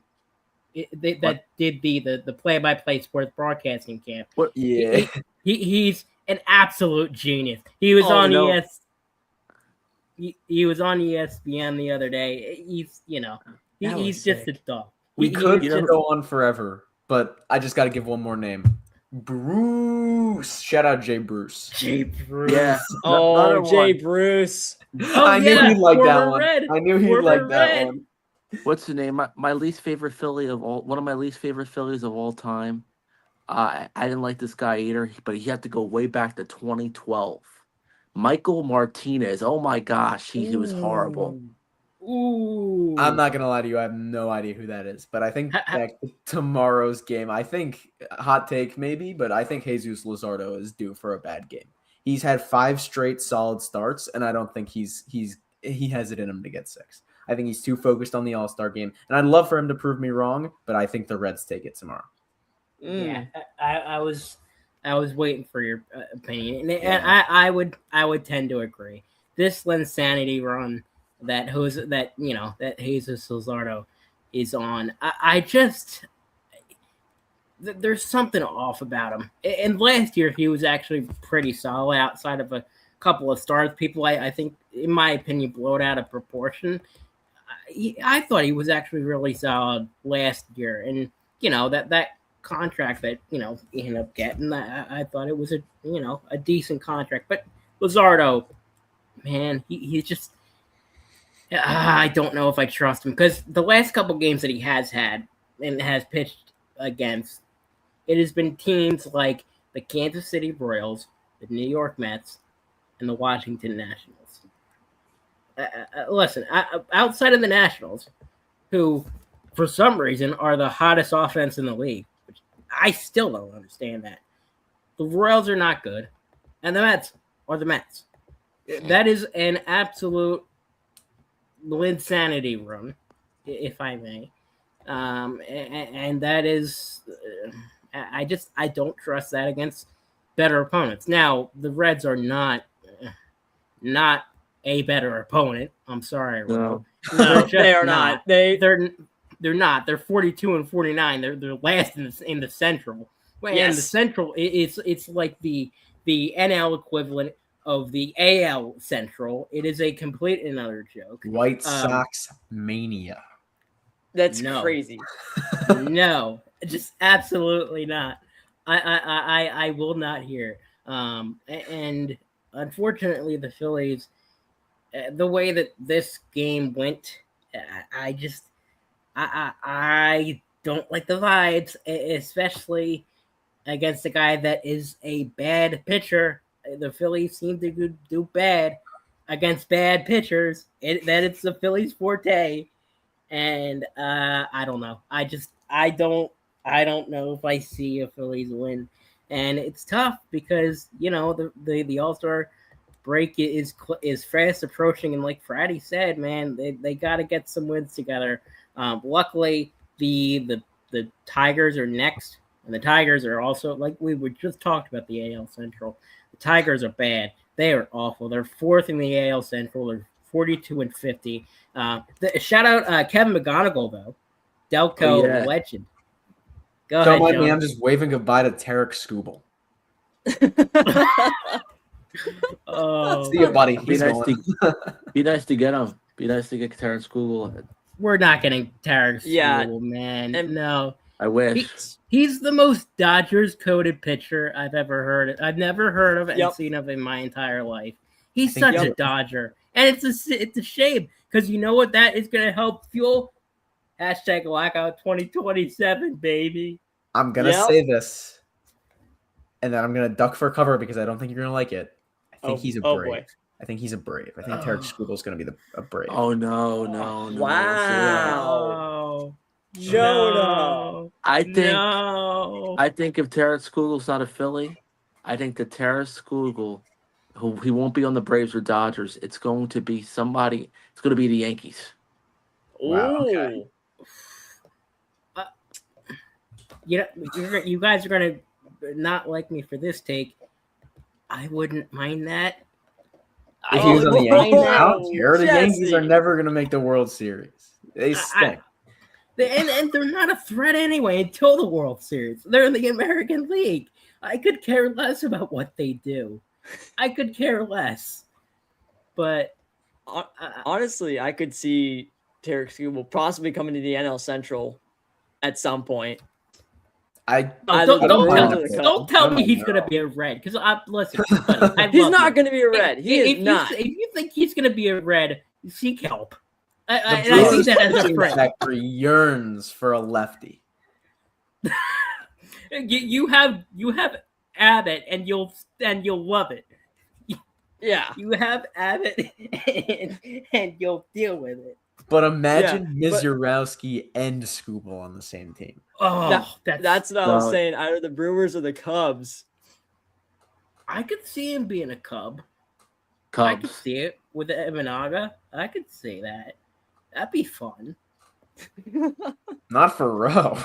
did the play-by-play sports broadcasting camp. What? Yeah. He's an absolute genius. He was on He was on ESPN the other day. He's he's just a dog. We could go on forever, but I just got to give one more name. Bruce. Shout out Jay Bruce. Jay Bruce. Yeah. Oh, Jay Bruce. I knew he'd like that one. I knew he'd like that one. What's the name? My least favorite Philly one of my least favorite Phillies of all time. I didn't like this guy either, but he had to go way back to 2012. Michael Martinez. Oh my gosh, he was horrible. Ooh. I'm not gonna lie to you. I have no idea who that is, but I think back to tomorrow's game. I think hot take maybe, but I think Jesus Luzardo is due for a bad game. He's had 5 straight solid starts, and I don't think he has it in him to get 6. I think he's too focused on the All-Star game, and I'd love for him to prove me wrong, but I think the Reds take it tomorrow. Yeah, I was waiting for your opinion, and I would tend to agree. This Linsanity run that Jesus Luzardo is on, there's something off about him. And last year he was actually pretty solid outside of a couple of starts. People, I think, in my opinion, blow it out of proportion. I thought he was actually really solid last year, and that contract that he ended up getting, I thought it was a decent contract. But Luzardo, man, he's just I don't know if I trust him, because the last couple games that he has had and has pitched against, it has been teams like the Kansas City Royals, the New York Mets, and the Washington Nationals. Listen, outside of the Nationals, who for some reason are the hottest offense in the league, which I still don't understand that. The Royals are not good, and the Mets are the Mets. That is an absolute Linsanity run, if I may. And that is, I don't trust that against better opponents. Now, the Reds are not a better opponent. I'm sorry, Ro. No, they are not. They're not. They're 42-49. They're last in the Central. Yes. And the Central, it's like the NL equivalent of the AL Central. It is a complete and utter joke. White Sox mania. That's crazy. No, just absolutely not. I will not hear. And unfortunately, the Phillies, the way that this game went, I don't like the vibes, especially against a guy that is a bad pitcher. The Phillies seem to do bad against bad pitchers. It's the Phillies' forte, and I don't know. I don't know if I see a Phillies win, and it's tough because the All-Star break is fast approaching, and like Fratty said, man, they got to get some wins together. Luckily, the Tigers are next, and the Tigers are also, like we were just talked about, the AL Central. The Tigers are bad. They are awful. They're 4th in the AL Central. They're 42-50. Shout out Kevin McGonigal, though. Delco legend. Go ahead, Don't mind John. me. I'm just waving goodbye to Tarek Skubal. See you, buddy. Be nice to get him. Be nice to get Terrence Google. We're not getting Tarek Skubal, man. No. I wish. He's the most Dodgers-coded pitcher I've ever heard of. I've never heard of and seen of in my entire life. He's such a Dodger. And it's a shame, because you know what that is going to help fuel? Hashtag Lockout 2027, baby. I'm going to say this, and then I'm going to duck for cover because I don't think you're going to like it. I think he's a Brave. Boy. I think he's a Brave. I think Tarek Skubal is going to be a Brave. Oh, no. Wow. Jonah. I think if Terrence Skugel's not a Philly, I think that Terrence Skugel, he won't be on the Braves or Dodgers. It's going to be somebody. It's going to be the Yankees. Wow, okay. You guys are going to not like me for this take. I wouldn't mind that. If he was on the Yankees, I don't Oh, care. The Yankees Jesse. are never going to make the World Series. They stink. And they're not a threat anyway until the World Series. They're in the American League. I could care less about what they do. I could care less. But Honestly, I could see Tarek Skubal possibly coming to the NL Central at some point. Don't tell me he's going to be a Red. Because listen, buddy, he's not going to be a Red. He is not. If you think he's going to be a Red, seek help. The and I see that as a pitching friend. factory yearns for a lefty. You have Abbott, and you'll love it. Yeah, you have Abbott, and you'll deal with it. But imagine Mizurowski and Skubal on the same team. Oh, that's what I was saying. Either the Brewers or the Cubs. I could see him being a Cub. Cubs. I could see it with Imanaga. I could see that. That'd be fun. Not for Rowe.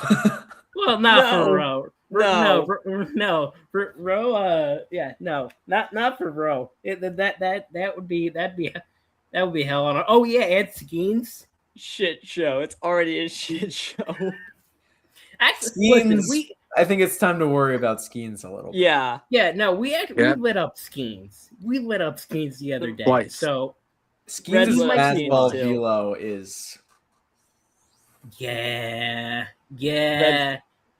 Well, not for Rowe. No. Rowe. Yeah, no, not for Rowe. That would be hell on. Oh yeah, Ed Skeens. Shit show. It's already a shit show. Actually, Skeens, I think it's time to worry about Skeens a little. Yeah. Yeah. No, we lit up Skeens. We lit up Skeens the other day. Twice. So Skeens' Red fastball Skeens, too. velo is. Yeah.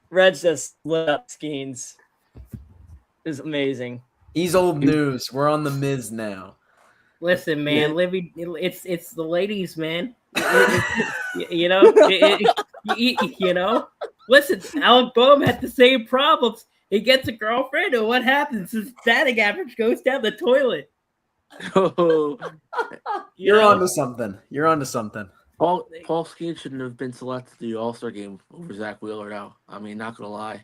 Reds just lit up Skeens. Is amazing. He's old news. We're on the Miz now. Listen, man, Livy, it's the ladies, man. You know. Listen, Alec Boehm had the same problems. He gets a girlfriend, and what happens? His batting average goes down the toilet. You're onto something. You're onto something. Paul Skeens shouldn't have been selected to the All-Star game over Zach Wheeler now. I mean, not gonna lie.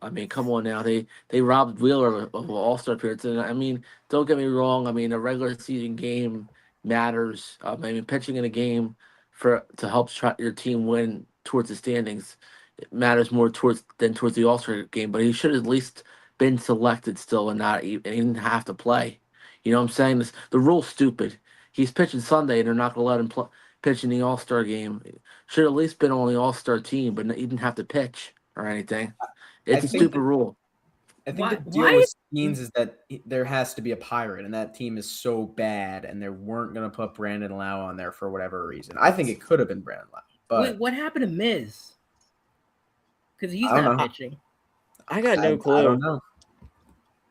I mean, come on now. They robbed Wheeler of an All-Star appearance. And I mean, don't get me wrong. I mean, a regular season game matters. I mean, pitching in a game to help your team win towards the standings, it matters more towards the All-Star game. But he should have at least been selected still and he didn't have to play. You know what I'm saying? The rule's stupid. He's pitching Sunday and they're not going to let him pitch in the All-Star game. Should have at least been on the All-Star team, but he didn't have to pitch or anything. It's a stupid rule. I think the deal with Skeens is that there has to be a pirate, and that team is so bad, and they weren't going to put Brandon Lau on there for whatever reason. I think it could have been Brandon Lau. But wait, what happened to Miz? Because he's not pitching. I got no clue. I don't know.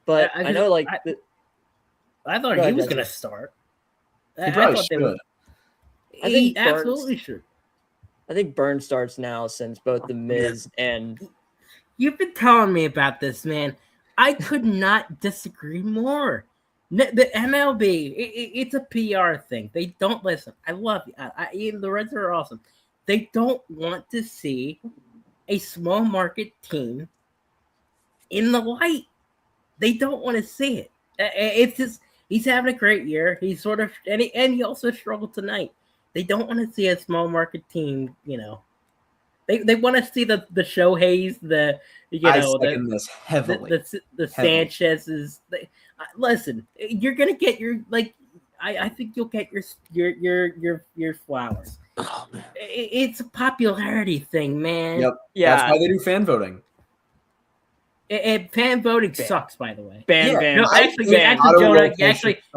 But I know, like, I thought he was going to start. He probably should. He absolutely should. I think Burns starts now since both the Miz and. You've been telling me about this, man. I could not disagree more. The MLB, it's a PR thing. They don't listen. I love you. The Reds are awesome. They don't want to see a small market team in the light. They don't want to see it. It's just he's having a great year. He's sort of and he also struggled tonight. They don't want to see a small market team, you know. They want to see the Shoheis, the Sanchez's. Listen, you're gonna get your I think you'll get your flowers. Oh, man. It's a popularity thing, man. Yep. Yeah. That's why they do fan voting. Fan voting sucks, by the way.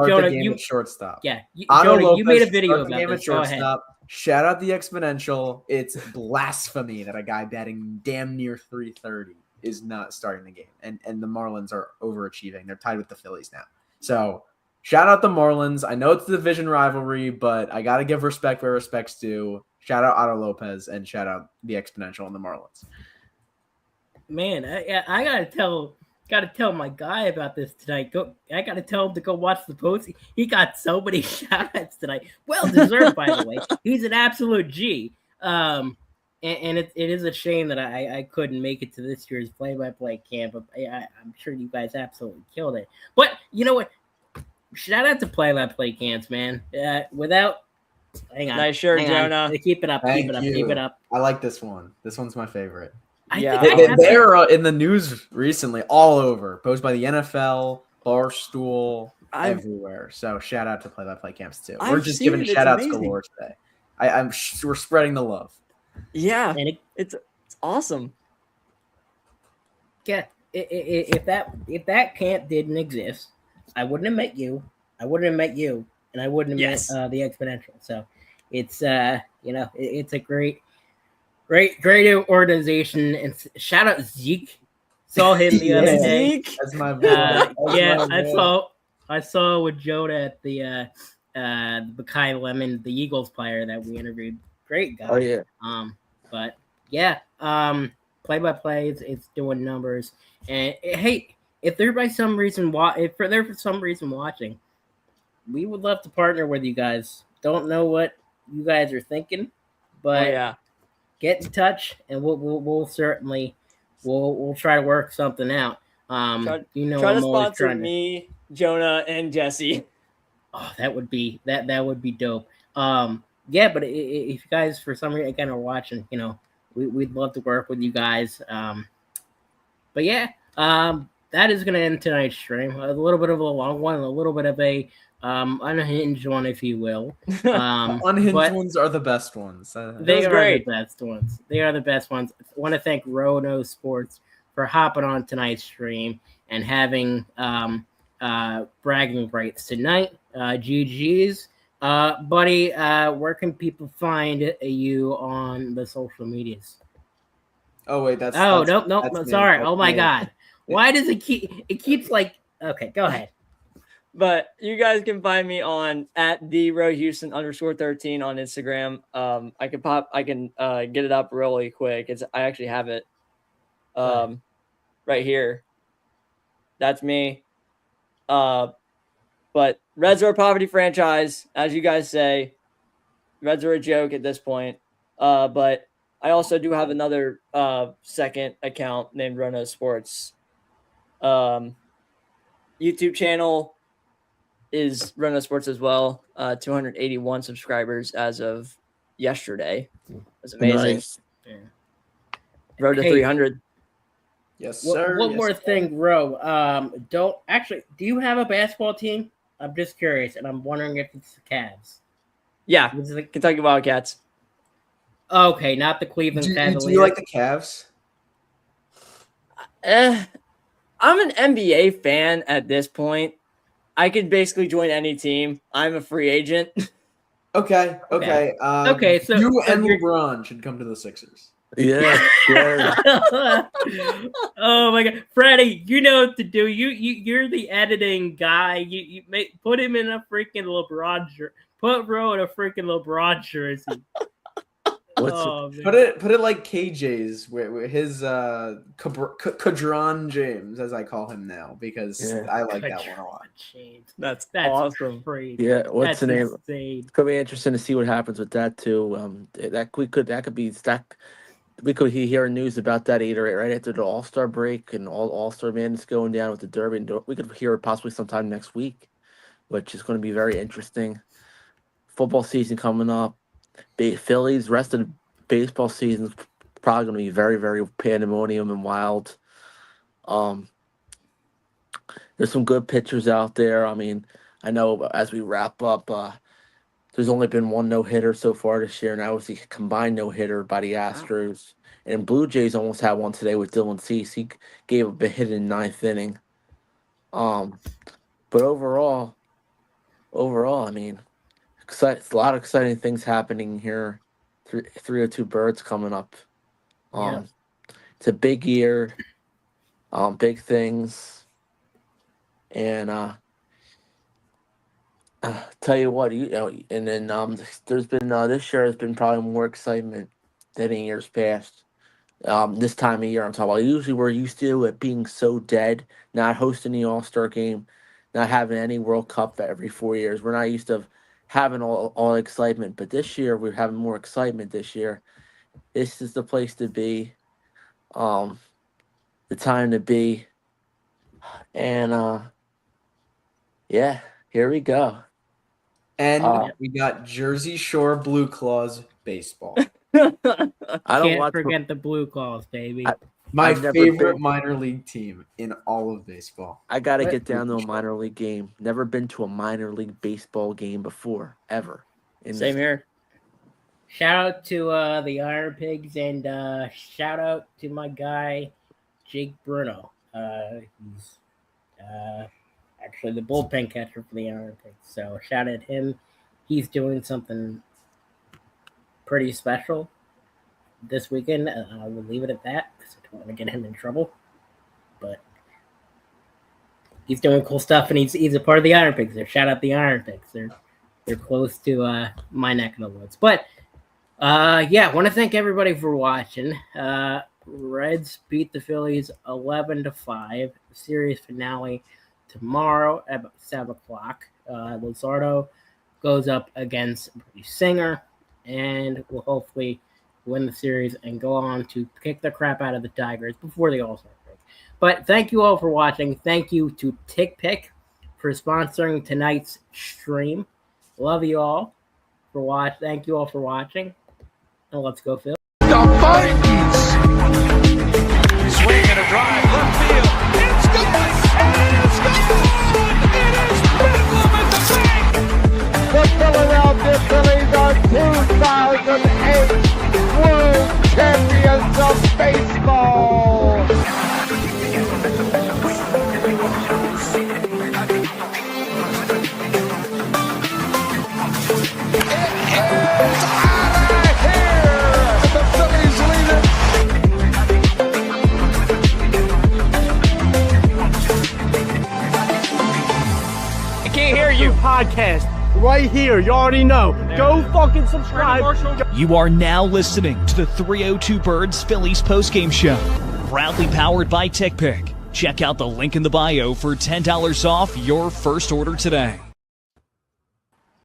Jonah, you shortstop. Yeah, Jonah, you made a video about this. Go ahead. Shout out the exponential. It's blasphemy that a guy batting damn near 330 is not starting the game. And the Marlins are overachieving. They're tied with the Phillies now. So shout out the Marlins. I know it's the division rivalry, but I got to give respect where respect's due. Shout out Otto Lopez and shout out the exponential and the Marlins. Man, I gotta tell my guy about this tonight. I gotta tell him to go watch the post. He got so many shout outs tonight. Well deserved, by the way. He's an absolute G. And it is a shame that I couldn't make it to this year's play-by-play camp. I'm sure you guys absolutely killed it. But you know what? Shout out to play-by-play camps, man. Hang on. Nice shirt, Jonah. Keep it up. Keep it up. I like this one. This one's my favorite. They're in the news recently, all over. Posted by the NFL, Barstool, everywhere. So shout out to play-by-play camps too. We're I've just seen giving it, it's shout outs amazing. galore today. We're spreading the love. Yeah, And it's awesome. yeah, if that camp didn't exist, I wouldn't have met you. I wouldn't have met you, and I wouldn't have Yes. met the exponential. So it's it's a great organization. And shout out Zeke. Saw him the other day. Zeke. That's my boy. That's Yeah, my boy. I saw with Jonah at the Bakai Lemon, the Eagles player that we interviewed. Great guy. Oh yeah. But yeah, play by play, it's doing numbers. And hey, if they're for some reason watching, we would love to partner with you guys. Don't know what you guys are thinking, but get in touch, and we'll certainly we'll try to work something out. Try I'm to always sponsor trying to. me, Jonah, and Jesse. Oh, that would be dope. Yeah, but if you guys for some reason again are watching, we'd love to work with you guys. But yeah, that is gonna end tonight's stream. A little bit of a long one, a little bit of a unhinged one, if you will. Unhinged ones are the best ones. They are the best ones. They are the best ones. I want to thank Rono Sports for hopping on tonight's stream and having bragging rights tonight. GG's. Buddy, where can people find you on the social medias? Oh wait, that's nope. that's Sorry. me. Oh my me. God. Why does it keeps like okay, go ahead. But you guys can find me on @TheRoHouston_13 on Instagram. I can get it up really quick. I actually have it right here. That's me. But Reds are a poverty franchise, as you guys say. Reds are a joke at this point. But I also do have another second account named Rono Sports. YouTube channel is Rono Sports as well. 281 subscribers as of yesterday. That's amazing. Nice. Yeah. Road to 300. Yes, sir. One more thing, Ro. Do you have a basketball team? I'm just curious, and I'm wondering if it's the Cavs. Yeah, Kentucky Wildcats. Okay, not the Cleveland Cavaliers. Do you like the Cavs? I'm an NBA fan at this point. I could basically join any team. I'm a free agent. Okay. So you and LeBron should come to the Sixers. Yeah. Oh my God, Freddie, you know what to do. You're the editing guy. You put him in a freaking LeBron jersey. Put Ro in a freaking LeBron jersey. Put it like KJ's, where his Kadron James, as I call him now, because I like that one a lot. That's awesome. Crazy. Yeah, what's the name? Insane. It's gonna be interesting to see what happens with that too. We could hear news about that either right after the All-Star break and All-Star Madness going down with the Derby. And we could hear it possibly sometime next week, which is going to be very interesting. Football season coming up. Phillies, rest of the baseball season is probably going to be very, very pandemonium and wild. There's some good pitchers out there. I mean, I know as we wrap up, there's only been one no-hitter so far this year, and that was the combined no-hitter by the Astros. And Blue Jays almost had one today with Dylan Cease. He gave up a hit in the ninth inning. But overall, I mean, a lot of exciting things happening here. 302 Birds coming up. It's a big year, big things, and tell you what, and then there's been this year has been probably more excitement than in years past. This time of year I'm talking about. Usually we're used to it being so dead, not hosting the All-Star game, not having any World Cup every 4 years. We're not used to having all excitement, but this year we're having more excitement this year. This is the place to be, the time to be, and yeah, here we go. And we got Jersey Shore Blue Claws baseball. I don't Can't forget the Blue Claws, baby. My I've never favorite been- minor league team in all of baseball. I got to get down to a minor league game. Never been to a minor league baseball game before, ever. Same here. Shout out to the Iron Pigs and shout out to my guy Jake Bruno. He's actually the bullpen catcher for the Iron Pigs. So shout out him. He's doing something pretty special this weekend. I will leave it at that because I don't want to get him in trouble. But he's doing cool stuff, and he's a part of the Iron Pigs. So shout out the Iron Pigs. They're close to my neck of the woods. But yeah, I want to thank everybody for watching. Reds beat the Phillies 11-5. Series finale tomorrow at about 7 o'clock. Luzardo goes up against Brady Singer, and will hopefully win the series and go on to kick the crap out of the Tigers before the All-Star break. But thank you all for watching. Thank you to TickPick for sponsoring tonight's stream. Love you all for watching. Thank you all for watching. And let's go, Phil. The Vikings. Swing and a drive, left field. It's good. And it's gone. It is Bedlam at the bank. The Philadelphia Phillies are 2008 World Champions of Baseball. Podcast right here. You already know. Go fucking subscribe. You are now listening to the 302 Birds Phillies postgame show. Proudly powered by TickPick. Check out the link in the bio for $10 off your first order today.